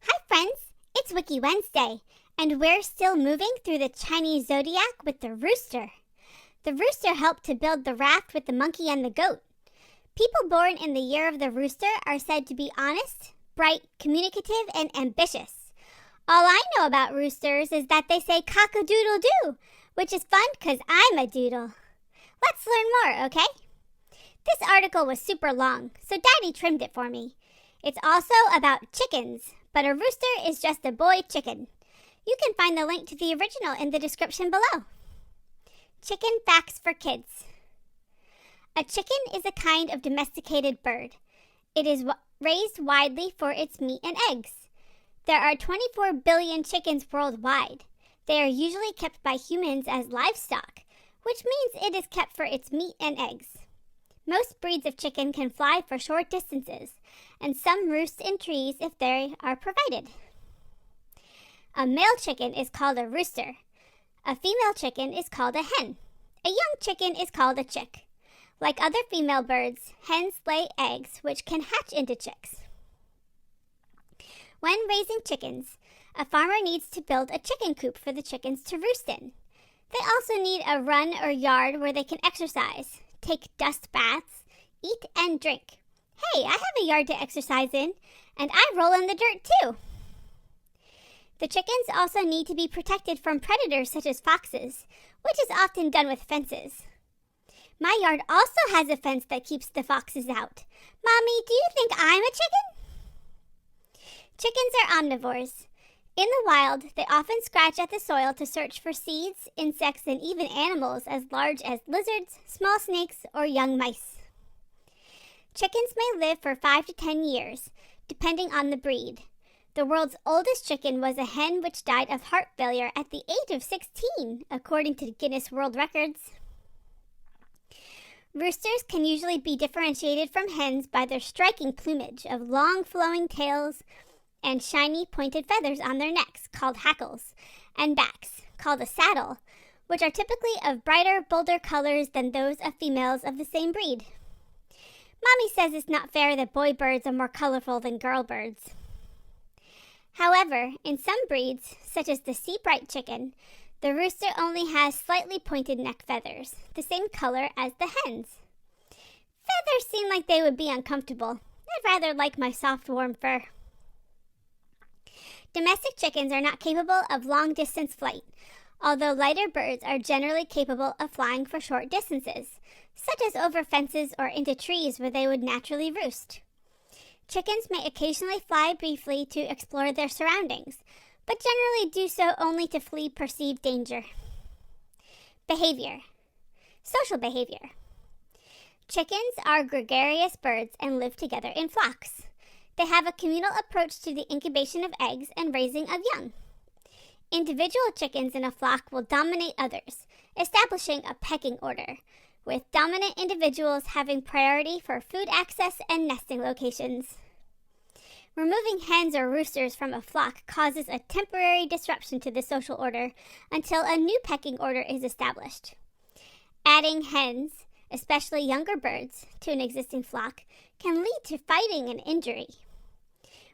Hi friends, it's Wiki Wednesday, and we're still moving through the Chinese Zodiac with the rooster. The rooster helped to build the raft with the monkey and the goat. People born in the year of the rooster are said to be honest, bright, communicative, and ambitious. All I know about roosters is that they say cock-a-doodle-doo, which is fun because I'm a doodle. Let's learn more, okay? This article was super long, so Daddy trimmed it for me. It's also about chickens, but a rooster is just a boy chicken. You can find the link to the original in the description below. Chicken facts for kids. A chicken is a kind of domesticated bird. It is raised widely for its meat and eggs. There are 24 billion chickens worldwide. They are usually kept by humans as livestock, which means it is kept for its meat and eggs. Most breeds of chicken can fly for short distances, and some roost in trees if they are provided. A male chicken is called a rooster. A female chicken is called a hen. A young chicken is called a chick. Like other female birds, hens lay eggs which can hatch into chicks. When raising chickens, a farmer needs to build a chicken coop for the chickens to roost in. They also need a run or yard where they can exercise, take dust baths, eat and drink. Hey, I have a yard to exercise in, and I roll in the dirt too. The chickens also need to be protected from predators such as foxes, which is often done with fences. My yard also has a fence that keeps the foxes out. Mommy, do you think I'm a chicken? Chickens are omnivores. In the wild, they often scratch at the soil to search for seeds, insects, and even animals as large as lizards, small snakes, or young mice. Chickens may live for 5 to 10 years, depending on the breed. The world's oldest chicken was a hen which died of heart failure at the age of 16, according to Guinness World Records. Roosters can usually be differentiated from hens by their striking plumage of long flowing tails and shiny pointed feathers on their necks, called hackles, and backs, called a saddle, which are typically of brighter, bolder colors than those of females of the same breed. Mommy says it's not fair that boy birds are more colorful than girl birds. However, in some breeds, such as the sea bright chicken, the rooster only has slightly pointed neck feathers, the same color as the hens. Feathers seem like they would be uncomfortable. I'd rather like my soft, warm fur. Domestic chickens are not capable of long-distance flight, although lighter birds are generally capable of flying for short distances, such as over fences or into trees where they would naturally roost. Chickens may occasionally fly briefly to explore their surroundings, but generally do so only to flee perceived danger. Behavior. Social behavior. Chickens are gregarious birds and live together in flocks. They have a communal approach to the incubation of eggs and raising of young. Individual chickens in a flock will dominate others, establishing a pecking order, with dominant individuals having priority for food access and nesting locations. Removing hens or roosters from a flock causes a temporary disruption to the social order until a new pecking order is established. Adding hens, especially younger birds, to an existing flock can lead to fighting and injury.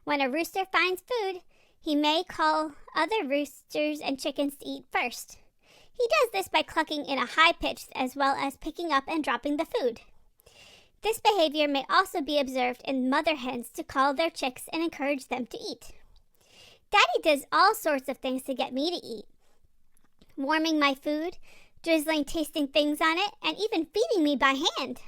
When a rooster finds food, he may call other roosters and chickens to eat first. He does this by clucking in a high pitch as well as picking up and dropping the food. This behavior may also be observed in mother hens to call their chicks and encourage them to eat. Daddy does all sorts of things to get me to eat. Warming my food, drizzling tasting things on it, and even feeding me by hand.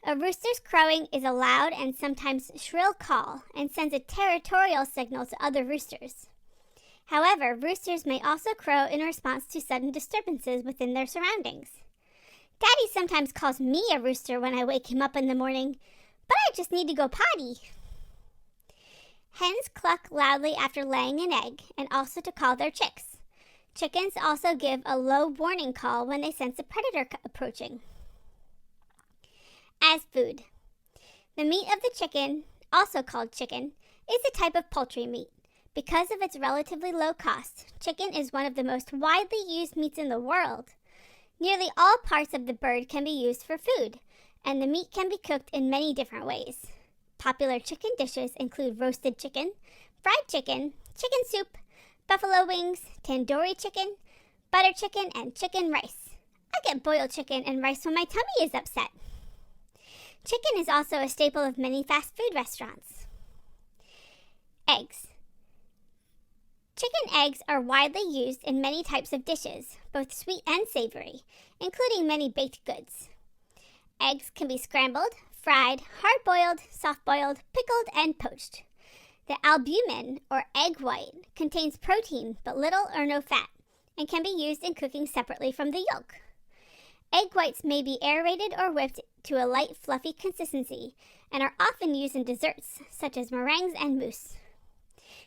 A rooster's crowing is a loud and sometimes shrill call and sends a territorial signal to other roosters. However, roosters may also crow in response to sudden disturbances within their surroundings. Daddy sometimes calls me a rooster when I wake him up in the morning, but I just need to go potty. Hens cluck loudly after laying an egg and also to call their chicks. Chickens also give a low warning call when they sense a predator approaching. As food. The meat of the chicken, also called chicken, is a type of poultry meat. Because of its relatively low cost, chicken is one of the most widely used meats in the world. Nearly all parts of the bird can be used for food, and the meat can be cooked in many different ways. Popular chicken dishes include roasted chicken, fried chicken, chicken soup, buffalo wings, tandoori chicken, butter chicken, and chicken rice. I get boiled chicken and rice when my tummy is upset. Chicken is also a staple of many fast food restaurants. Eggs. Chicken eggs are widely used in many types of dishes, both sweet and savory, including many baked goods. Eggs can be scrambled, fried, hard-boiled, soft-boiled, pickled, and poached. The albumin, or egg white, contains protein but little or no fat, and can be used in cooking separately from the yolk. Egg whites may be aerated or whipped to a light, fluffy consistency, and are often used in desserts, such as meringues and mousse.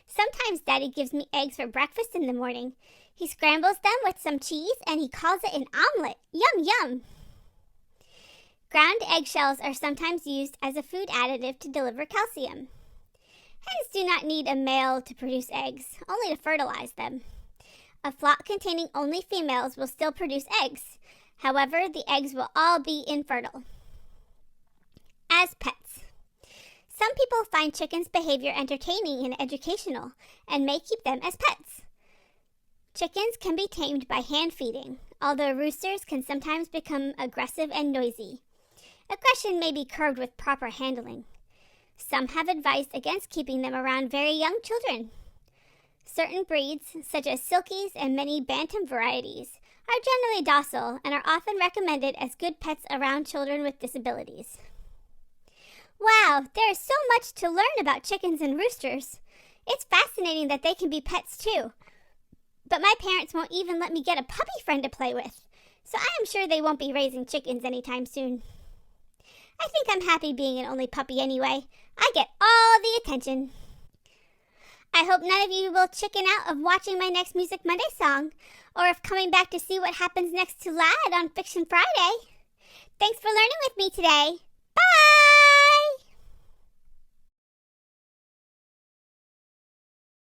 Sometimes Daddy gives me eggs for breakfast in the morning. He scrambles them with some cheese, and he calls it an omelet. Yum, yum! Ground eggshells are sometimes used as a food additive to deliver calcium. Hens do not need a male to produce eggs, only to fertilize them. A flock containing only females will still produce eggs. However, the eggs will all be infertile. As pets. Some people find chickens' behavior entertaining and educational and may keep them as pets. Chickens can be tamed by hand feeding, although roosters can sometimes become aggressive and noisy. Aggression may be curbed with proper handling. Some have advised against keeping them around very young children. Certain breeds, such as Silkies and many Bantam varieties, are generally docile and are often recommended as good pets around children with disabilities. Wow, there is so much to learn about chickens and roosters. It's fascinating that they can be pets too. But my parents won't even let me get a puppy friend to play with, so I am sure they won't be raising chickens anytime soon. I think I'm happy being an only puppy anyway. I get all the attention. I hope none of you will chicken out of watching my next Music Monday song, or of coming back to see what happens next to Lad on Fiction Friday. Thanks for learning with me today.